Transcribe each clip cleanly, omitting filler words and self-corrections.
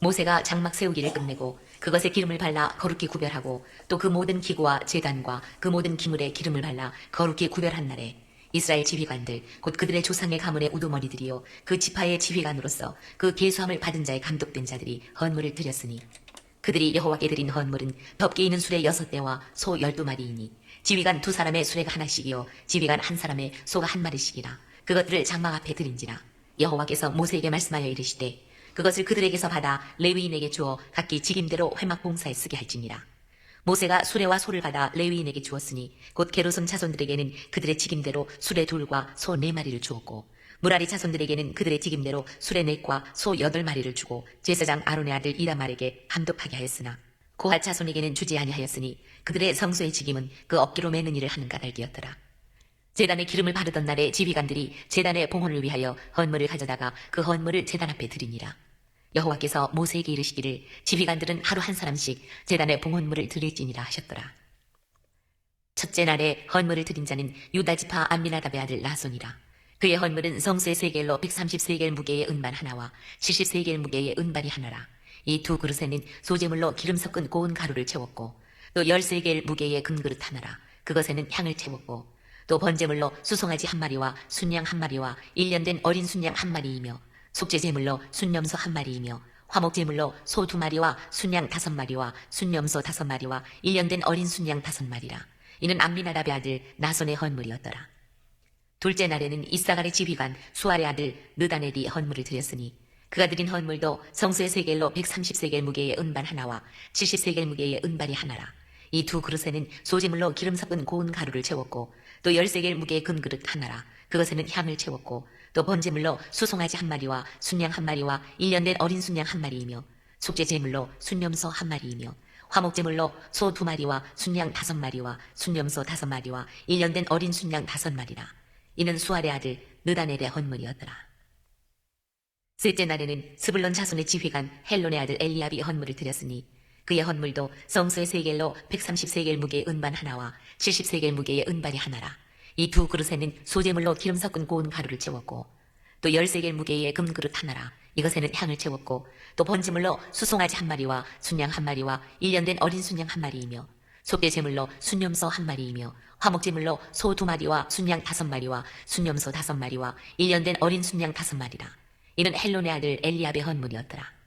모세가 장막 세우기를 끝내고 그것에 기름을 발라 거룩히 구별하고 또 그 모든 기구와 제단과 그 모든 기물에 기름을 발라 거룩히 구별한 날에 이스라엘 지휘관들 곧 그들의 조상의 가문의 우두머리들이요 그 지파의 지휘관으로서 그 계수함을 받은 자의 감독된 자들이 헌물을 드렸으니 그들이 여호와께 드린 헌물은 덮개 있는 수레 6대와 소 12마리이니 지휘관 2사람의 수레가 하나씩이요 지휘관 1사람의 소가 1마리씩이라 그것들을 장막 앞에 드린지라 여호와께서 모세에게 말씀하여 이르시되 그것을 그들에게서 받아 레위인에게 주어 각기 직임대로 회막 봉사에 쓰게 할지니라. 모세가 수레와 소를 받아 레위인에게 주었으니 곧 게르손 자손들에게는 그들의 직임대로 수레 2과 소 4마리를 주었고 무라리 자손들에게는 그들의 직임대로 수레 4과 소 8마리를 주고 제사장 아론의 아들 이다말에게 감독하게 하였으나 고핫 자손에게는 주지 아니하였으니 그들의 성소의 직임은 그 어깨로 매는 일을 하는 까닭이었더라. 제단에 기름을 바르던 날에 지휘관들이 제단의 봉헌을 위하여 헌물을 가져다가 그 헌물을 제단 앞에 드리니라. 여호와께서 모세에게 이르시기를 지휘관들은 하루 1사람씩 제단에 봉헌물을 드릴지니라 하셨더라. 첫째 날에 헌물을 드린 자는 유다지파 암미나답의 아들 나손이라. 그의 헌물은 성소의 세겔로 130세겔 무게의 은반 하나와 70세겔 무게의 은발이 하나라. 이 2그릇에는 소재물로 기름 섞은 고운 가루를 채웠고 또 10세겔 무게의 금그릇 하나라. 그것에는 향을 채웠고 또 번제물로 수송아지 1마리와 순양 1마리와 1년 된 어린 순양 1마리이며 속죄제물로 순염소 1마리이며 화목제물로 소 2마리와 순양 5마리와 순염소 5마리와 1년 된 어린 순양 5마리라. 이는 암미나답의 아들 나손의 헌물이었더라. 둘째 날에는 이사갈의 지휘관 수알의 아들 느다넬이 헌물을 드렸으니 그가 드린 헌물도 성소의 세겔로 130세겔 무게의 은반 하나와 70세겔 무게의 은발이 하나라. 이 2그릇에는 소재물로 기름 섞은 고운 가루를 채웠고 또 10세겔 무게의 금그릇 하나라. 그것에는 향을 채웠고 또 번제물로 수송아지 1마리와 순양 1마리와 1년 된 어린 순양 1마리이며 속죄제물로 순염소 1마리이며 화목제물로 소 2마리와 순양 5마리와 순염소 5마리와 1년 된 어린 순양 5마리라. 이는 수알의 아들 느다넬의 헌물이었더라. 셋째 날에는 스불론 자손의 지휘관 헬론의 아들 엘리압이 헌물을 드렸으니 그의 헌물도 성소의 세겔로 130세겔 무게의 은반 하나와 70세겔 무게의 은발이 하나라. 이 2그릇에는 소재물로 기름 섞은 고운 가루를 채웠고 또 10세겔 무게의 금그릇 하나라. 이것에는 향을 채웠고 또 번제물로 수송아지 1마리와 순양 1마리와 1년 된 어린 순양 1마리이며 속죄제물로 순염소 1마리이며 화목제물로 소 2마리와 순양 5마리와 순염소 5마리와 1년 된 어린 순양 5마리라. 이는 헬론의 아들 엘리압의 헌물이었더라.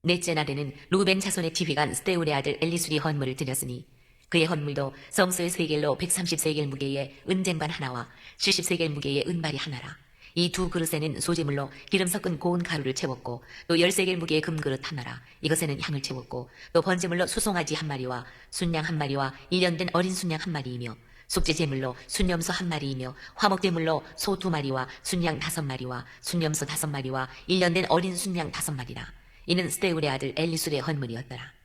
넷째 날에는 루벤 자손의 지휘관 스데울의 아들 엘리술이 헌물을 드렸으니 그의 헌물도 성소의 세겔로 130세겔 무게의 은쟁반 하나와 70세겔 무게의 은발이 하나라. 이 2그릇에는 소재물로 기름 섞은 고운 가루를 채웠고 또 10세겔 무게의 금그릇 하나라. 이것에는 향을 채웠고 또 번제물로 수송아지 1마리와 순양 1마리와 1년 된 어린 순양 1마리이며 속죄제물로 순염소 1마리이며 화목제물로 소 2마리와 순양 5마리와 순염소 5마리와 1년 된 어린 순양 5마리라. 이는 스데울의 아들 엘리술의 헌물이었더라.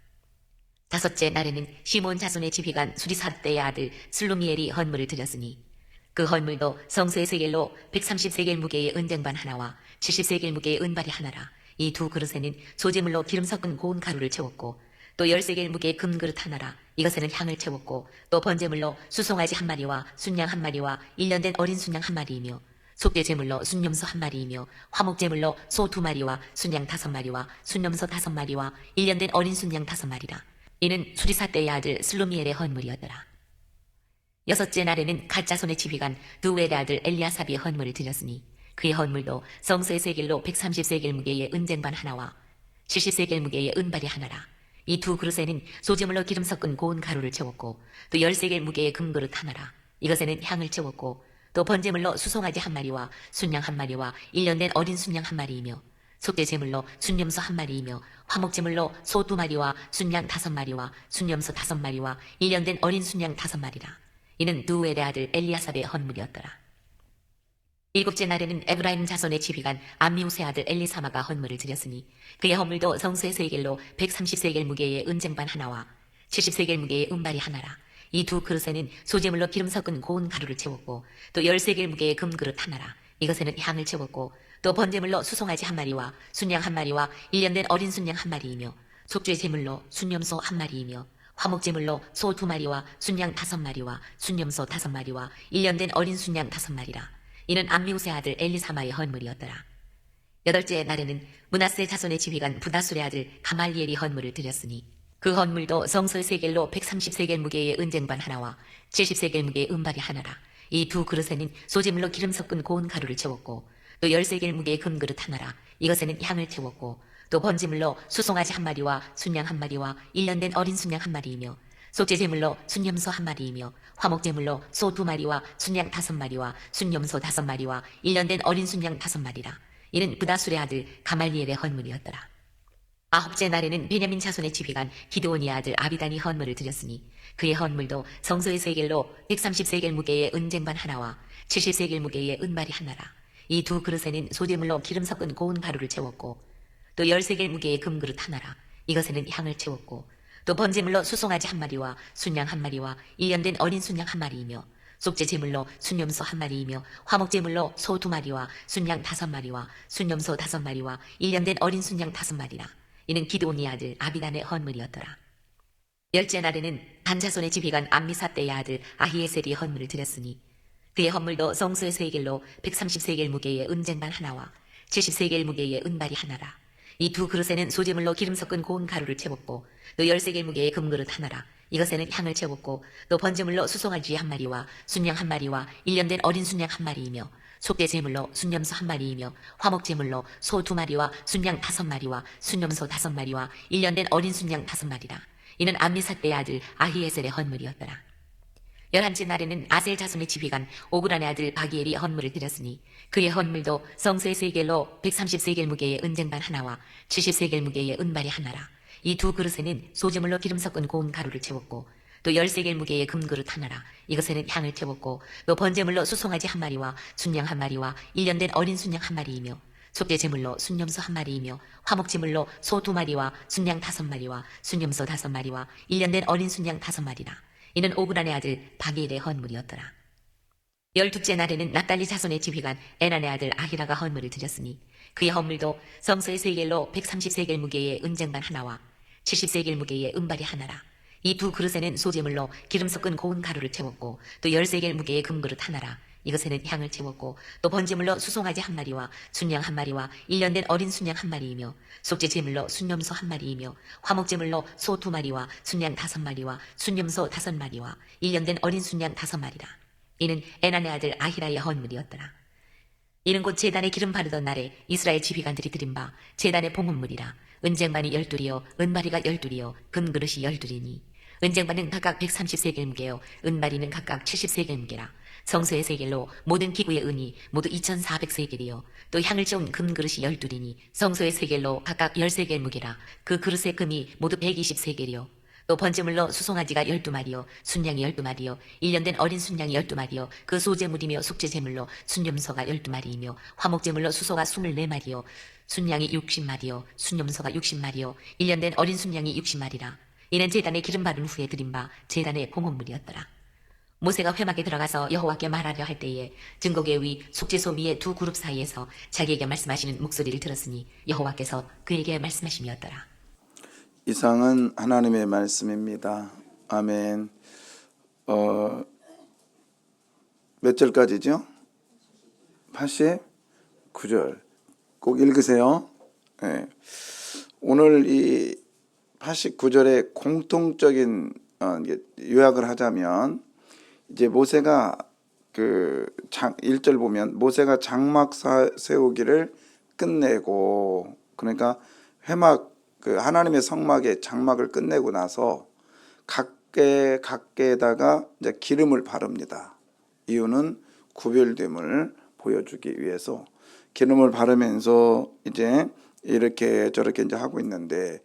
다섯째 날에는 시몬 자손의 지휘관 수리사대의 아들 슬루미엘이 헌물을 드렸으니 그 헌물도 성소의 세겔로 130세겔 무게의 은쟁반 하나와 70세겔 무게의 은발이 하나라. 이 2그릇에는 소재물로 기름 섞은 고운 가루를 채웠고 또 10세겔 무게의 금그릇 하나라. 이것에는 향을 채웠고 또 번제물로 수송아지 1마리와 순양 1마리와 1년 된 어린 순양 1마리이며 속죄제물로 순염소 1마리이며 화목제물로 소 2마리와 순양 5마리와 순염소 5마리와 1년 된 어린 순양 5마리라. 이는 수리사대의 아들 슬루미엘의 헌물이었더라. 여섯째 날에는 갓자손의 지휘관 두웰의 아들 엘리아삽이 헌물을 드렸으니 그의 헌물도 성소의 세겔로 130세겔 무게의 은쟁반 하나와 70세겔 무게의 은발이 하나라. 이 2그릇에는 소재물로 기름 섞은 고운 가루를 채웠고 또 10세겔 무게의 금그릇 하나라. 이것에는 향을 채웠고 또 번제물로 수송아지 1마리와 순양 1마리와 1년 된 어린 순양 1마리이며 속죄제물로 순염소 1마리이며 화목제물로 소 2마리와 순양 5마리와 순염소 5마리와 1년 된 어린 순양 5마리라. 이는 두웰의 아들 엘리아삽의 헌물이었더라. 일곱째 날에는 에브라임 자손의 지휘관 암미우스의 아들 엘리사마가 헌물을 드렸으니 그의 헌물도 성소의 세겔로 130세겔 무게의 은쟁반 하나와 70세겔 무게의 은발이 하나라. 이 2그릇에는 소재물로 기름 섞은 고운 가루를 채웠고 또 10세겔 무게의 금그릇 하나라. 이것에는 향을 채웠고 또 번제물로 수송아지 1마리와 순양 1마리와 1년 된 어린 순양 1마리이며 속죄제물로 순염소 1마리이며 화목제물로 소 2마리와 순양 5마리와 순염소 5마리와 1년 된 어린 순양 5마리라. 이는 암미우스의 아들 엘리사마의 헌물이었더라. 8째 날에는 므낫세 자손의 지휘관 부다술의 아들 가말리엘이 헌물을 드렸으니 그 헌물도 성소의 세겔로 130세겔 무게의 은쟁반 하나와 70세겔 무게의 은발이 하나라. 이 두 그릇에는 소재물로 기름 섞은 고운 가루를 채웠고 또 10세겔 무게의 금그릇 하나라. 이것에는 향을 채웠고 또 번제물로 수송아지 한 마리와 순양 한 마리와 1년 된 어린 순양 한 마리이며 속죄제물로 순염소 한 마리이며 화목제물로 소 2마리와 순양 5마리와 순염소 5마리와 1년 된 어린 순양 5마리라. 이는 부다술의 아들 가말리엘의 헌물이었더라. 9째 날에는 베냐민 자손의 지휘관 기드온의 아들 아비단이 헌물을 드렸으니 그의 헌물도 성소의 세겔로 130세겔 무게의 은쟁반 하나와 70세겔 무게의 은발이 하나라. 이 두 그릇에는 소재물로 기름 섞은 고운 가루를 채웠고 또 10세겔 무게의 금그릇 하나라. 이것에는 향을 채웠고 또 번제물로 수송아지 한 마리와 순양 한 마리와 1년 된 어린 순양 한 마리이며 속죄 제물로 순염소 한 마리이며 화목제물로 소 2마리와 순양 5마리와 순염소 5마리와 1년 된 어린 순양 5마리라. 이는 기드온의 아들 아비단의 헌물이었더라. 10째 날에는 단자손의 지휘관 암미사떼의 아들 아히에셀이 헌물을 드렸으니 그의 헌물도 성소의 세겔로 130세겔 무게의 은쟁반 하나와 70세겔 무게의 은발이 하나라. 이 두 그릇에는 소재물로 기름 섞은 고운 가루를 채웠고 또 10세겔 무게의 금그릇 하나라. 이것에는 향을 채웠고 또 번제물로 수송아지 한 마리와 순양 한 마리와 1년 된 어린 순양 한 마리이며 속죄제물로 순염소 한 마리이며 화목제물로 소 2마리와 순양 5마리와 순염소 5마리와 1년 된 어린 순양 5마리라. 이는 암미사떼의 아들 아히에셀의 헌물이었더라. 11째 날에는 아셀 자손의 지휘관 오그란의 아들 바기엘이 헌물을 드렸으니 그의 헌물도 성소의 세겔로 130세겔 무게의 은쟁반 하나와 70세겔 무게의 은발이 하나라. 이 두 그릇에는 소재물로 기름 섞은 고운 가루를 채웠고 또 10세겔 무게의 금그릇 하나라. 이것에는 향을 채웠고 또 번제물로 수송아지 한 마리와 순양 한 마리와 1년 된 어린 순양 한 마리이며 속죄제물로 순염소 한 마리이며 화목제물로 소 2마리와 순양 5마리와 순염소 5마리와 1년 된 어린 순양 5마리라. 이는 오그란의 아들 바기엘의 헌물이었더라. 12째 날에는 납달리 자손의 지휘관 에난의 아들 아히라가 헌물을 드렸으니 그의 헌물도 성소의 세겔로 130세겔 무게의 은쟁반 하나와 70세겔 무게의 은발이 하나라. 이 두 그릇에는 소재물로 기름 섞은 고운 가루를 채웠고 또 10세겔 무게의 금그릇 하나라. 이것에는 향을 채웠고 또 번제물로 수송아지 한 마리와 순양 한 마리와 1년 된 어린 순양 한 마리이며 속죄제물로 순염소 한 마리이며 화목제물로 소 2마리와 순양 5마리와 순염소 5마리와 1년 된 어린 순양 5마리라. 이는 에난의 아들 아히라의 헌물이었더라. 이는 곧 제단에 기름 바르던 날에 이스라엘 지휘관들이 드린 바 제단의 봉헌물이라. 은쟁반이 12이요 은바리가 12이요 금그릇이 12이니 은쟁반은 각각 130세겔 무게요 은바리는 각각 70세겔 무게라. 성소의 세겔로 모든 기구의 은이 모두 2400세겔이요 또 향을 채운 금그릇이 12이니 성소의 세겔로 각각 10세겔 무게라. 그 그릇의 금이 모두 120세겔이요 또 번제물로 수송아지가 12마리요 순양이 12마리요 1년 된 어린 순양이 12마리요 그 소제물이며 속죄제물로 순염소가 12마리이며 화목제물로 수소가 24마리요 순양이 60마리요 순염소가 60마리요 1년 된 어린 순양이 60마리라. 이는 제단에 기름 바른 후에 드린 바 제단의 봉헌물이었더라. 모세가 회막에 들어가서 여호와께 말하려 할 때에 증거계 위 속죄소 위의 두 그룹 사이에서 자기에게 말씀하시는 목소리를 들었으니 여호와께서 그에게 말씀하심이었더라. 이상은 하나님의 말씀입니다. 아멘. 몇 절까지죠? 89절. 꼭 읽으세요. 네. 오늘 이 89절의 공통적인 요약을 하자면 이제 모세가 그 1절 보면 모세가 장막 세우기를 끝내고 그러니까 회막 그 하나님의 성막의 장막을 끝내고 나서 각계에다가 이제 기름을 바릅니다. 이유는 구별됨을 보여주기 위해서 기름을 바르면서 이제 이렇게 저렇게 이제 하고 있는데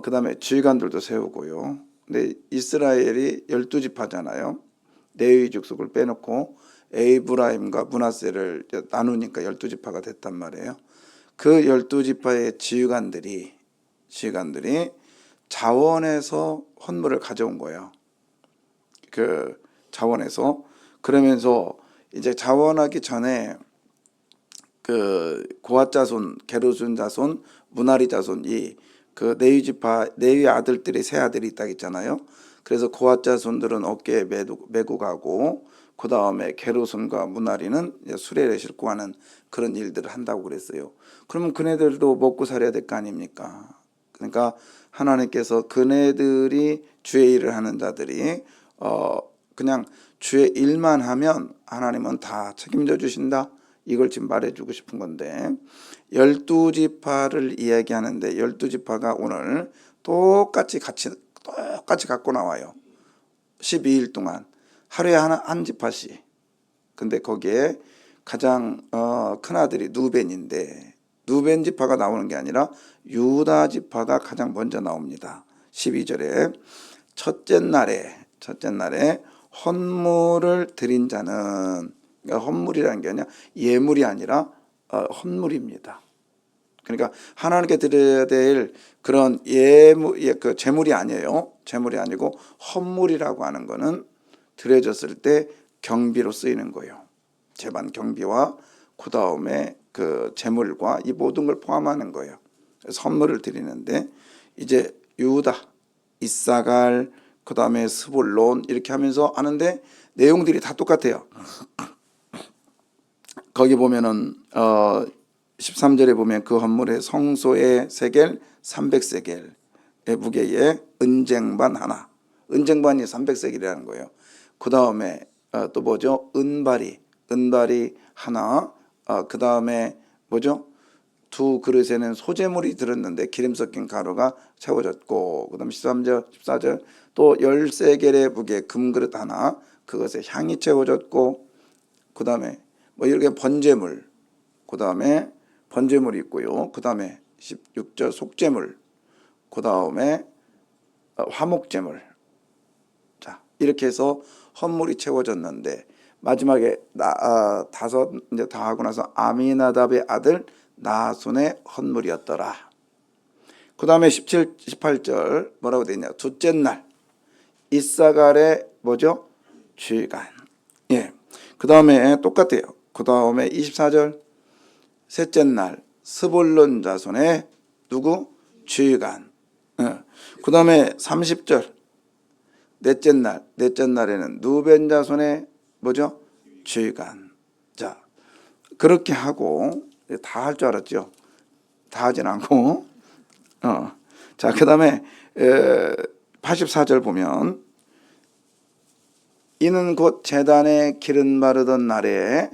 그 다음에 지휘관들도 세우고요. 근데 이스라엘이 12지파잖아요. 레위 족속을 빼놓고 에이브라임과 므낫세를 나누니까 12지파가 됐단 말이에요. 그 12지파의 지휘관들이 자원에서 헌물을 가져온 거예요. 그 자원에서. 그러면서 이제 자원하기 전에 그 고핫 자손, 게르손 자손, 무나리 자손이 그 레위 아들들이 세 아들이 있다 했잖아요. 그래서 고핫 자손들은 어깨에 메고 가고 그 다음에 게르손과 무나리는 이제 수레를 싣고 가는 그런 일들을 한다고 그랬어요. 그러면 그네들도 먹고 살아야 될 거 아닙니까? 그러니까 하나님께서 그네들이 주의 일을 하는 자들이 그냥 주의 일만 하면 하나님은 다 책임져 주신다. 이걸 지금 말해주고 싶은 건데 12지파를 이야기하는데 12지파가 오늘 똑같이 갖고 나와요. 12일 동안 하루에 한 지파씩. 근데 거기에 가장 큰 아들이 누벤인데 누벤 지파가 나오는 게 아니라 유다 지파가 가장 먼저 나옵니다. 12절에 첫째 날에 헌물을 드린 자는, 그러니까 헌물이라는 게 아니라 예물이 아니라 헌물입니다. 그러니까 하나님께 드려야 될 그런 그 제물이 아니에요. 제물이 아니고 헌물이라고 하는 거는 드려졌을 때 경비로 쓰이는 거예요. 제반 경비와 그 다음에 그 제물과 이 모든 걸 포함하는 거예요. 그래서 헌물을 드리는데 이제 유다, 이사갈, 그 다음에 스불론 이렇게 하면서 하는데 내용들이 다 똑같아요. 거기 보면은 13절에 보면 그 헌물의 성소의 세겔 300세겔의 무게에 은쟁반 하나, 은쟁반이 300세겔이라는 거예요. 그 다음에 또 뭐죠? 은발이 하나, 그 다음에 뭐죠? 두 그릇에는 소재물이 들었는데 기름 섞인 가루가 채워졌고, 그 다음에 13절, 14절 또 10세겔의 무게 금그릇 하나, 그것에 향이 채워졌고, 그 다음에 뭐 이렇게 번제물, 그 다음에 번제물이 있고요. 그 다음에 16절 속제물, 그 다음에 화목제물. 자, 이렇게 해서 헌물이 채워졌는데 마지막에 다섯 이제 다 하고 나서 아미나답의 아들 나손의 헌물이었더라. 그 다음에 17, 18절 뭐라고 되어 있냐? 둘째 날 이사갈의 뭐죠? 주의관. 예. 그 다음에 똑같아요. 그 다음에 24절 셋째 날 스불론 자손의 누구? 주의관. 예. 그 다음에 30절 넷째 날에는 누벤 자손의 뭐죠? 주의관. 자, 그렇게 하고 다 할 줄 알았죠. 다 하진 않고. 자, 그 다음에 84절 보면 이는 곧 제단에 기름 바르던 날에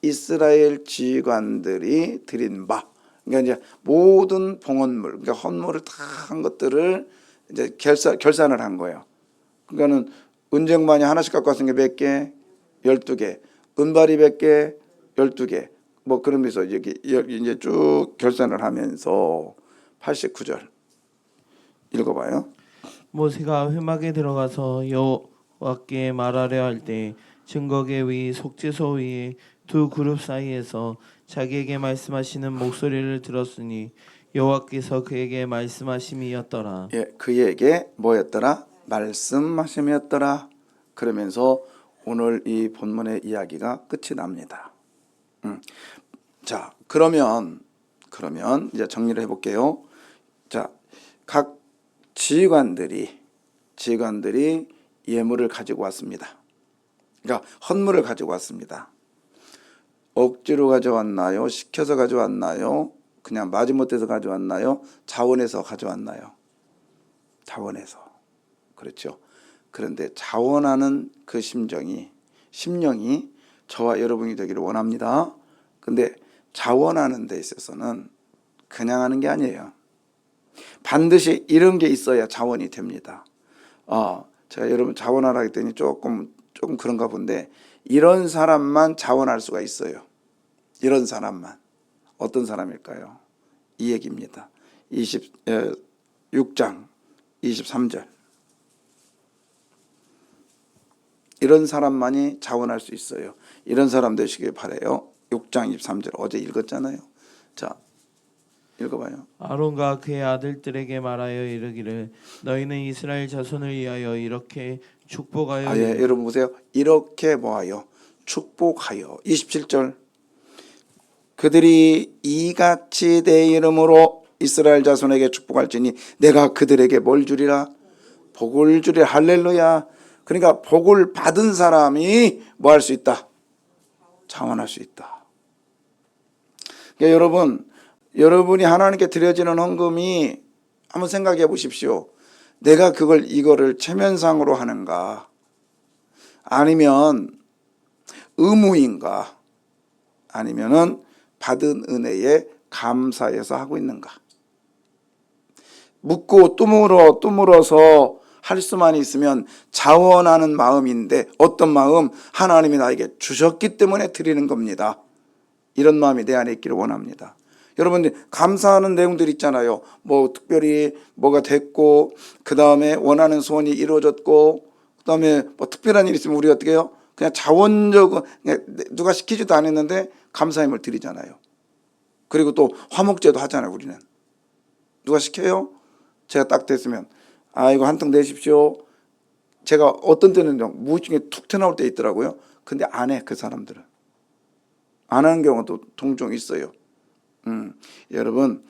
이스라엘 지휘관들이 드린 바. 그러니까 이제 모든 봉헌물, 그러니까 헌물을 다 한 것들을 이제 결산을 한 거예요. 그러니까는 은쟁반이 하나씩 갖고 왔은 게 몇 개? 12개. 은발이 몇 개? 12개. 뭐 그러면서 여기 이제 쭉 결산을 하면서 89절 읽어봐요. 모세가 회막에 들어가서 여호와께 말하려 할 때 증거계 위 속죄소 위에 두 그룹 사이에서 자기에게 말씀하시는 목소리를 들었으니 여호와께서 그에게 말씀하심이었더라. 예, 그에게 뭐였더라? 말씀하심이었더라. 그러면서 오늘 이 본문의 이야기가 끝이 납니다. 자, 그러면 이제 정리를 해볼게요. 자, 각 지휘관들이 예물을 가지고 왔습니다. 그러니까 헌물을 가지고 왔습니다. 억지로 가져왔나요? 시켜서 가져왔나요? 그냥 마지못해서 가져왔나요? 자원해서 가져왔나요? 자원해서. 그렇죠. 그런데 자원하는 그 심령이 저와 여러분이 되기를 원합니다. 근데 자원하는 데 있어서는 그냥 하는 게 아니에요. 반드시 이런 게 있어야 자원이 됩니다. 제가 여러분 자원하라 했더니 조금 그런가 본데 이런 사람만 자원할 수가 있어요. 이런 사람만. 어떤 사람일까요? 이 얘기입니다. 6장 23절. 이런 사람만이 자원할 수 있어요. 이런 사람 되시길 바라요. 6장 23절 어제 읽었잖아요. 자, 읽어봐요. 아론과 그의 아들들에게 말하여 이르기를 너희는 이스라엘 자손을 위하여 이렇게 축복하여 예, 여러분 보세요. 이렇게 뭐하여? 축복하여. 27절. 그들이 이같이 내 이름으로 이스라엘 자손에게 축복할지니 내가 그들에게 뭘 주리라? 복을 주리라. 할렐루야. 그러니까 복을 받은 사람이 뭐 할 수 있다? 자원할 수 있다. 그러니까 여러분이 하나님께 드려지는 헌금이 한번 생각해 보십시오. 내가 이거를 체면상으로 하는가? 아니면 의무인가? 아니면은 받은 은혜에 감사해서 하고 있는가? 묻고 또 물어서 할 수만 있으면 자원하는 마음인데, 어떤 마음? 하나님이 나에게 주셨기 때문에 드리는 겁니다. 이런 마음이 내 안에 있기를 원합니다. 여러분들 감사하는 내용들 있잖아요. 뭐 특별히 뭐가 됐고, 그 다음에 원하는 소원이 이루어졌고, 그 다음에 뭐 특별한 일이 있으면 우리가 어떻게 해요? 그냥 자원적으로, 그냥 누가 시키지도 않았는데 감사함을 드리잖아요. 그리고 또 화목제도 하잖아요. 우리는 누가 시켜요? 제가 딱 됐으면 이거 한 통 내십시오. 제가 어떤 때는 무의중에 툭 튀어나올 때 있더라고요. 근데 안 해. 그 사람들은 안 하는 경우도 종종 있어요. 여러분,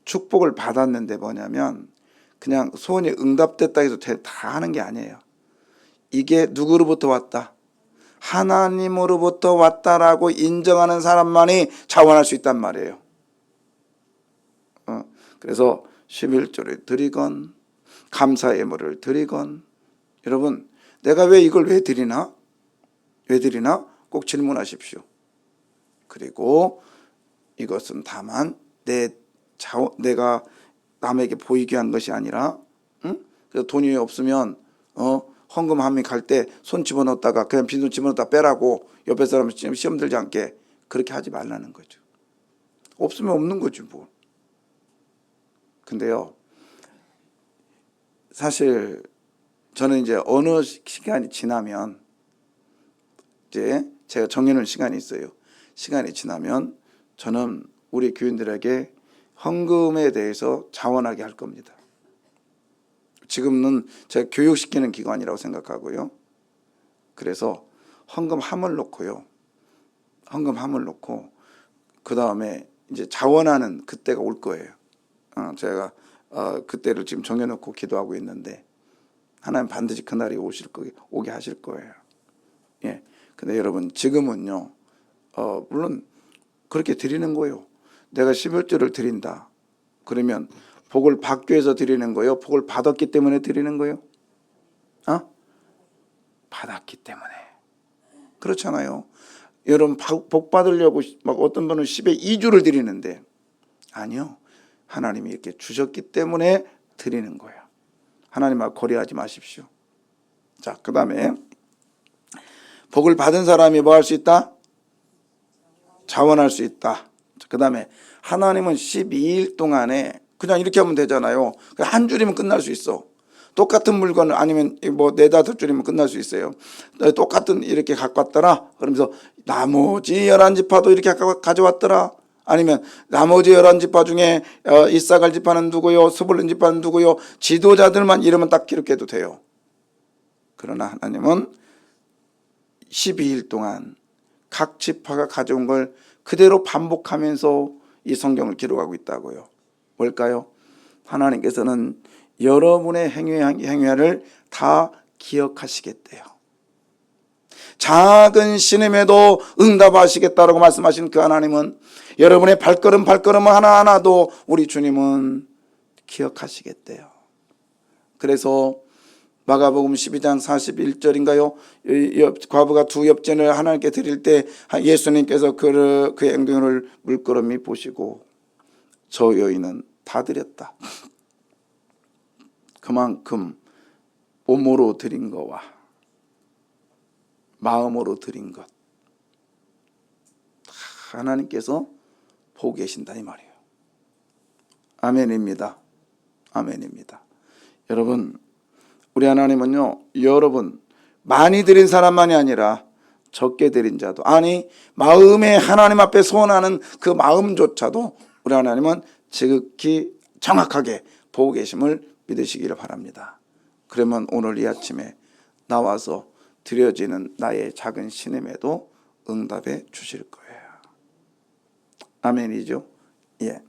축복을 받았는데 뭐냐면 그냥 소원이 응답됐다 해서 다 하는 게 아니에요. 이게 누구로부터 왔다? 하나님으로부터 왔다라고 인정하는 사람만이 자원할 수 있단 말이에요. 그래서 11조를 드리건 감사의 예물을 드리건, 여러분 내가 이걸 왜 드리나? 꼭 질문하십시오. 그리고 이것은 다만 내가 남에게 보이게 한 것이 아니라, 그래서 돈이 없으면 헌금 한미 갈 때 손 집어넣었다가 그냥 빈손 집어넣었다 빼라고 옆에 사람 시험 들지 않게 그렇게 하지 말라는 거죠. 없으면 없는 거지 뭐. 근데요, 사실 저는 이제 어느 시간이 지나면, 이제 제가 정해놓은 시간이 있어요. 시간이 지나면 저는 우리 교인들에게 헌금에 대해서 자원하게 할 겁니다. 지금은 제가 교육시키는 기관이라고 생각하고요. 그래서 헌금함을 놓고 그 다음에 이제 자원하는 그때가 올 거예요. 제가 그때를 지금 정해놓고 기도하고 있는데 하나님 반드시 그날이 오게 하실 거예요. 예. 근데 여러분 지금은요, 물론 그렇게 드리는 거예요. 내가 11조를 드린다. 그러면 복을 받기 위해서 드리는 거예요? 복을 받았기 때문에 드리는 거예요? 받았기 때문에. 그렇잖아요. 여러분 복 받으려고 막 어떤 분은 10에 2주를 드리는데, 아니요. 하나님이 이렇게 주셨기 때문에 드리는 거예요. 하나님과 거래하지 마십시오. 자, 그 다음에 복을 받은 사람이 뭐 할 수 있다? 자원할 수 있다. 그 다음에 하나님은 12일 동안에 그냥 이렇게 하면 되잖아요. 한 줄이면 끝날 수 있어. 똑같은 물건을 아니면 뭐 4-5줄이면 끝날 수 있어요. 똑같은 이렇게 갖고 왔더라. 그러면서 나머지 11지파도 이렇게 가져왔더라. 아니면 나머지 11지파 중에 이사갈 지파는 누구요? 스불론 지파는 누구요? 지도자들만 이름은 딱 기록해도 돼요. 그러나 하나님은 12일 동안 각 지파가 가져온 걸 그대로 반복하면서 이 성경을 기록하고 있다고요. 뭘까요? 하나님께서는 여러분의 행위를 다 기억하시겠대요. 작은 신임에도 응답하시겠다라고 말씀하신 그 하나님은 여러분의 발걸음 하나하나도 우리 주님은 기억하시겠대요. 그래서 마가복음 12장 41절인가요? 과부가 2엽전을 하나님께 드릴 때 예수님께서 그 행동을 물끄러미 보시고 저 여인은 다 드렸다. 그만큼 몸으로 드린 거와 마음으로 드린 것 하나님께서 보고 계신다 이 말이에요. 아멘입니다. 아멘입니다. 여러분, 우리 하나님은요, 여러분 많이 드린 사람만이 아니라 적게 드린 자도, 아니 마음에 하나님 앞에 소원하는 그 마음조차도 우리 하나님은 지극히 정확하게 보고 계심을 믿으시기를 바랍니다. 그러면 오늘 이 아침에 나와서 드려지는 나의 작은 신임에도 응답해 주실 거예요. 아멘이죠? 예.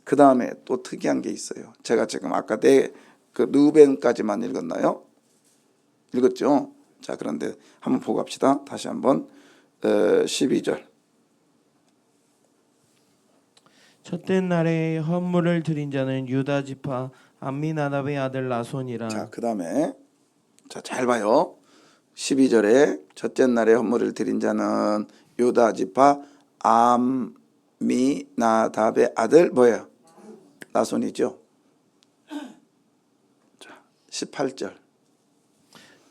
그 다음에 또 특이한 게 있어요. 제가 지금 아까 그 느벤까지만 읽었나요? 읽었죠? 자, 그런데 한번 보고 갑시다. 다시 한번 12절. 첫째 날에 헌물을 드린 자는 유다 지파 암미나답의 아들 나손이라. 자, 그 다음에 잘 봐요. 12절에 첫째 날에 헌물을 드린 자는 유다 지파 암미나답의 아들 뭐예요? 나손이죠. 자, 18절.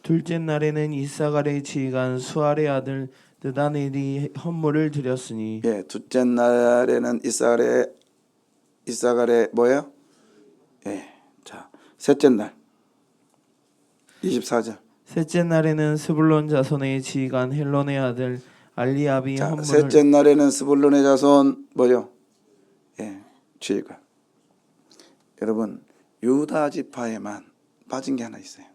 둘째 날에는 이사갈의 지휘관 수알의 아들 느다넬이 헌물을 드렸으니. 예, 둘째 날에는 이사갈의 뭐예요? 예, 자, 셋째 날 24절. 셋째 날에는 스불론 자손의 지휘관 헬론의 아들 알리압이 자, 헌물을. 셋째 날에는 스불론의 자손 뭐요? 예, 지휘관. 여러분, 유다 지파에만 빠진 게 하나 있어요.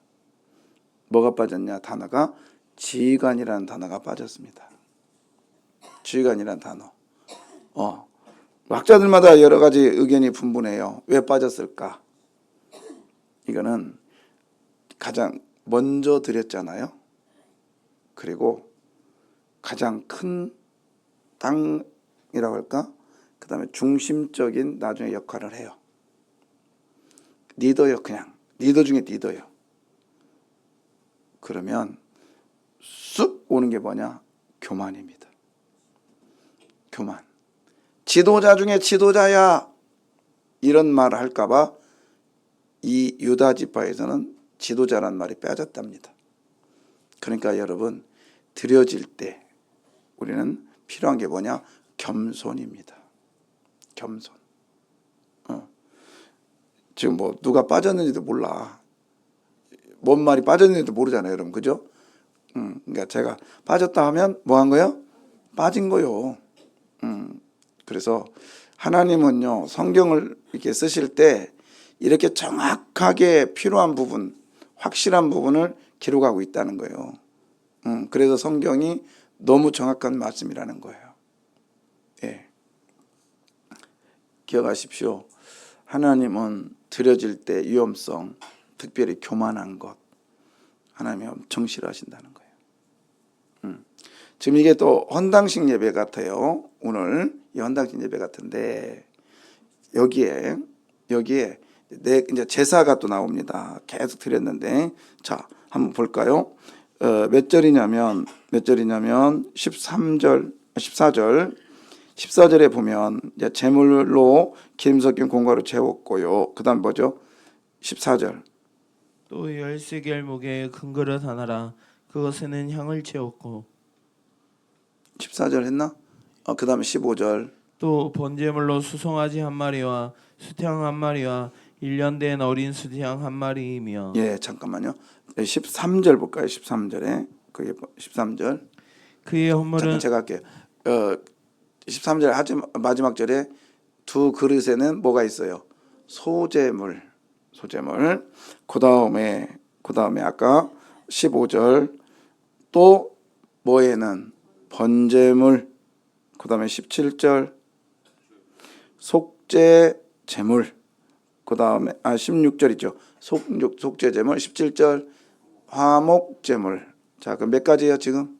뭐가 빠졌냐? 단어가 지휘관이라는 단어가 빠졌습니다. 지휘관이라는 단어. 학자들마다 여러 가지 의견이 분분해요. 왜 빠졌을까? 이거는 가장 먼저 드렸잖아요. 그리고 가장 큰 땅이라고 할까? 그 다음에 중심적인 나중에 역할을 해요. 리더요, 그냥. 리더 중에 리더요. 그러면 쑥 오는 게 뭐냐? 교만입니다. 교만. 지도자 중에 지도자야. 이런 말을 할까봐 이 유다 지파에서는 지도자란 말이 빼졌답니다. 그러니까 여러분, 드려질 때 우리는 필요한 게 뭐냐? 겸손입니다. 겸손. 지금 뭐 누가 빠졌는지도 몰라. 뭔 말이 빠졌는지도 모르잖아요, 여러분. 그죠? 그러니까 제가 빠졌다 하면 뭐 한 거예요? 빠진 거요. 그래서 하나님은요, 성경을 이렇게 쓰실 때 이렇게 정확하게 필요한 부분, 확실한 부분을 기록하고 있다는 거예요. 그래서 성경이 너무 정확한 말씀이라는 거예요. 예. 기억하십시오. 하나님은 드려질 때 위험성, 특별히 교만한 것, 하나님이 엄청 싫어하신다는 거예요. 지금 이게 또 헌당식 예배 같아요. 오늘 이 헌당식 예배 같은데 여기에 이제 제사가 또 나옵니다. 계속 드렸는데, 자, 한번 볼까요? 몇 절이냐면 14절에 보면 이제 제물로 기름 섞인 공과로 채웠고요. 그다음 뭐죠? 14절. 또 13개의 무게의 큰 그릇 하나라. 그것에는 향을 채웠고. 14절 했나? 그다음에 15절. 또 번제물로 수송아지 한 마리와 수태양 한 마리와 1년 된 어린 수태양 한 마리이며. 예, 잠깐만요. 13절 볼까요? 13절에 그게 13절. 그의 헌물은. 잠깐 제가 할게요. 13절 마지막 절에 두 그릇에는 뭐가 있어요? 소제물. 그다음에 아까 15절 또 뭐에는 번제물. 그다음에 17절 속죄제물. 그다음에 16절이죠. 속죄제물. 17절 화목제물. 자, 그럼 몇 가지예요, 지금?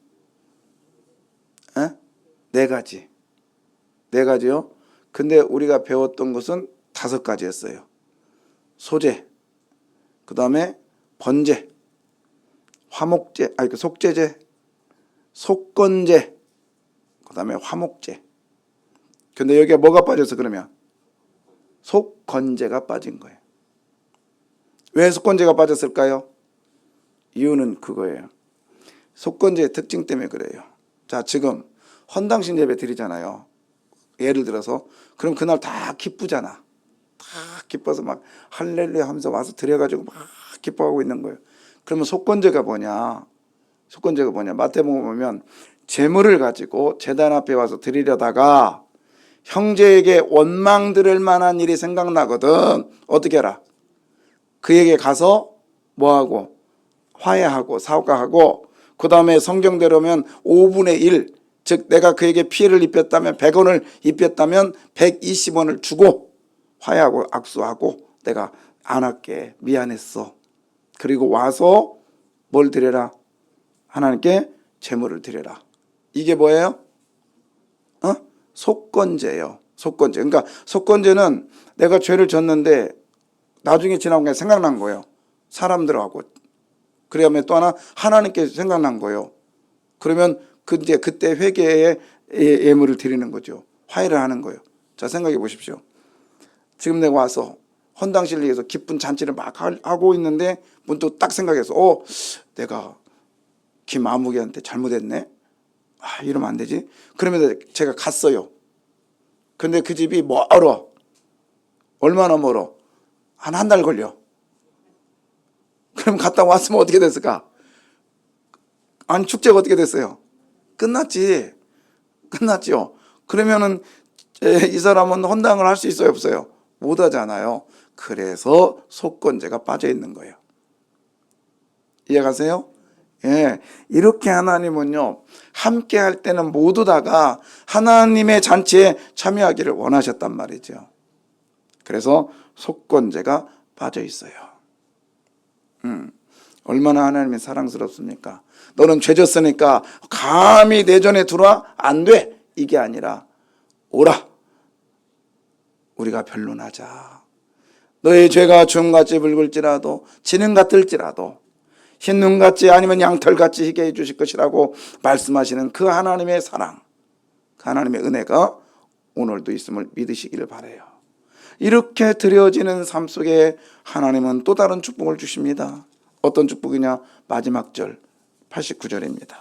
네 가지. 네 가지요. 근데 우리가 배웠던 것은 5가지였어요. 소제, 그 다음에 번제, 화목제, 속제제, 속건제, 그 다음에 화목제. 근데 여기에 뭐가 빠졌어, 그러면? 속건제가 빠진 거예요. 왜 속건제가 빠졌을까요? 이유는 그거예요. 속건제의 특징 때문에 그래요. 자, 지금 헌당식 예배 드리잖아요. 예를 들어서 그럼 그날 다 기쁘잖아. 다 기뻐서 막 할렐루야 하면서 와서 드려가지고 막 기뻐하고 있는 거예요. 그러면 속건제가 뭐냐? 마태복음 보면 제물을 가지고 제단 앞에 와서 드리려다가 형제에게 원망 들을 만한 일이 생각나거든. 어떻게 해라? 그에게 가서 뭐하고? 화해하고 사과하고, 그 다음에 성경대로면 5분의 1, 즉 내가 그에게 피해를 입혔다면 100원을 입혔다면 120원을 주고 화해하고 악수하고 내가 안 할게, 미안했어. 그리고 와서 뭘 드려라? 하나님께 제물을 드려라. 이게 뭐예요? 속건제예요. 속건제. 그러니까 속건제는 내가 죄를 졌는데 나중에 지나고 그냥 생각난 거예요. 사람들하고. 그다음에 또 하나 하나님께 생각난 거예요. 그러면 이제 그때 회개의 예물을 드리는 거죠. 화해를 하는 거예요. 자, 생각해 보십시오. 지금 내가 와서 헌당실을 위해서 기쁜 잔치를 막 하고 있는데 문득 딱 생각해서 내가 김아무개한테 잘못했네. 이러면 안 되지. 그러면 제가 갔어요. 근데 그 집이 멀어. 얼마나 멀어? 한 달 걸려. 그럼 갔다 왔으면 어떻게 됐을까? 아니, 축제가 어떻게 됐어요? 끝났지. 끝났죠. 그러면은 이 사람은 헌당을 할 수 있어요, 없어요? 못 하잖아요. 그래서 속건제가 빠져 있는 거예요. 이해가세요? 예, 이렇게 하나님은요, 함께 할 때는 모두 다가 하나님의 잔치에 참여하기를 원하셨단 말이죠. 그래서 속건제가 빠져 있어요. 얼마나 하나님이 사랑스럽습니까? 너는 죄졌으니까 감히 내 전에 들어와? 안 돼. 이게 아니라 오라. 우리가 변론하자. 너의 죄가 주홍같이 붉을지라도 진흥 같을지라도 흰눈같이 아니면 양털같이 희게 해주실 것이라고 말씀하시는 그 하나님의 사랑, 그 하나님의 은혜가 오늘도 있음을 믿으시기를 바라요. 이렇게 드려지는 삶 속에 하나님은 또 다른 축복을 주십니다. 어떤 축복이냐? 마지막 절 89절입니다.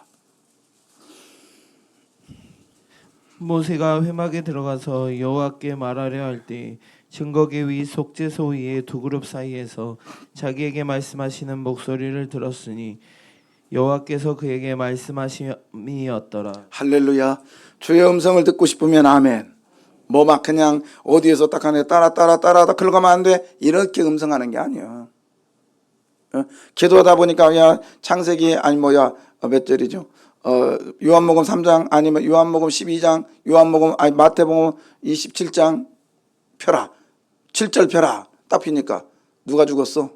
모세가 회막에 들어가서 여호와께 말하려 할 때 증거계 위 속죄소 위에 두 그룹 사이에서 자기에게 말씀하시는 목소리를 들었으니 여호와께서 그에게 말씀하심이었더라. 할렐루야. 주의 음성을 듣고 싶으면 아멘. 뭐 막 그냥 어디에서 딱 하네 따라 흘러가면 안 돼. 이렇게 음성하는 게 아니에요. 기도하다 보니까 야 창세기 아니 몇 절이죠? 요한복음 3장 아니면 요한복음 12장, 요한복음 아니 마태복음 27장 펴라. 7절 펴라. 딱 피니까 누가 죽었어?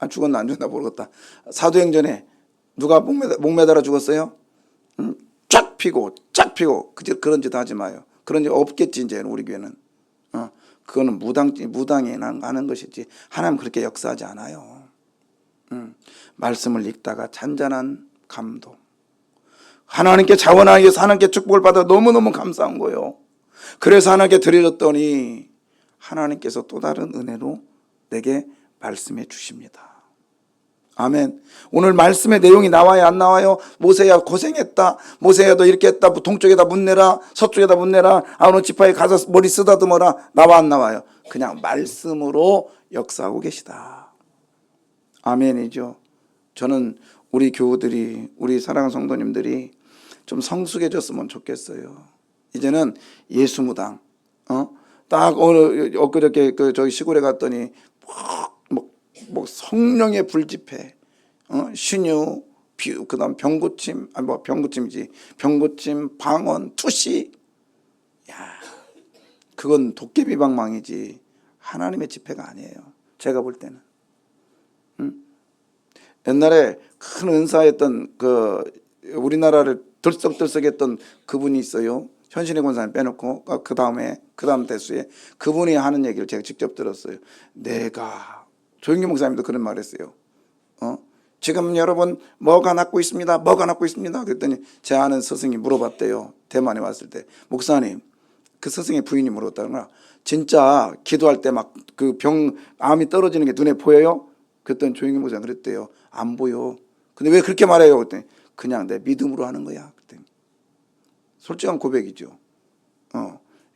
죽었나 안 죽었나 모르겠다. 사도행전에 누가 목매달아 죽었어요? 쫙 피고 그런 짓 하지 마요. 그런 짓 없겠지 이제 우리 교회는. 그거는 무당이 하는 것이지 하나님 그렇게 역사하지 않아요. 말씀을 읽다가 잔잔한 감동. 하나님께 자원하기 위해서 하나님께 축복을 받아 너무너무 감사한 거예요. 그래서 하나님께 드려졌더니 하나님께서 또 다른 은혜로 내게 말씀해 주십니다. 아멘. 오늘 말씀의 내용이 나와요, 안 나와요? 모세야 고생했다. 모세야 너 이렇게 했다. 동쪽에다 문 내라. 서쪽에다 문 내라. 어느 지파에 가서 머리 쓰다듬어라. 나와 안 나와요? 그냥 말씀으로 역사하고 계시다. 아멘이죠. 저는 우리 교우들이, 우리 사랑하는 성도님들이 좀 성숙해졌으면 좋겠어요. 이제는 예수무당, 딱 엊그저께 저기 시골에 갔더니 뭐 성령의 불집회, 신유, 그다음 병고침, 병고침이지, 병고침, 방언, 투시, 그건 도깨비 방망이지 하나님의 집회가 아니에요. 제가 볼 때는. 옛날에 큰 은사했던 우리나라를 들썩들썩했던 그분이 있어요. 현신의 권사님 빼놓고 그 다음 대수에 그분이 하는 얘기를 제가 직접 들었어요. 내가 조영기 목사님도 그런 말했어요. 지금 여러분 뭐가 낫고 있습니다. 뭐가 낫고 있습니다. 그랬더니 제 아는 스승이 물어봤대요. 대만에 왔을 때 목사님, 그 스승의 부인이 물었다는 거야. 진짜 기도할 때 막 그 암이 떨어지는 게 눈에 보여요? 그랬더니 조영기 목사님 그랬대요. 안 보여. 근데 왜 그렇게 말해요? 그랬더니 그냥 내 믿음으로 하는 거야. 그랬더니 솔직한 고백이죠.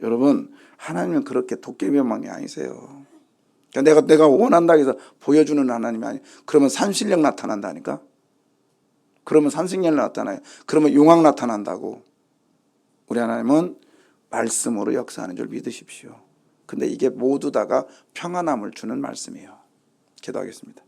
여러분 하나님은 그렇게 도깨비방망이 아니세요. 그러니까 내가 원한다고 해서 보여주는 하나님이 아니에요. 그러면 산신령 나타난다니까. 그러면 산신령 나타나요. 그러면 용왕 나타난다고. 우리 하나님은 말씀으로 역사하는 줄 믿으십시오. 근데 이게 모두 다가 평안함을 주는 말씀이에요. 기도하겠습니다.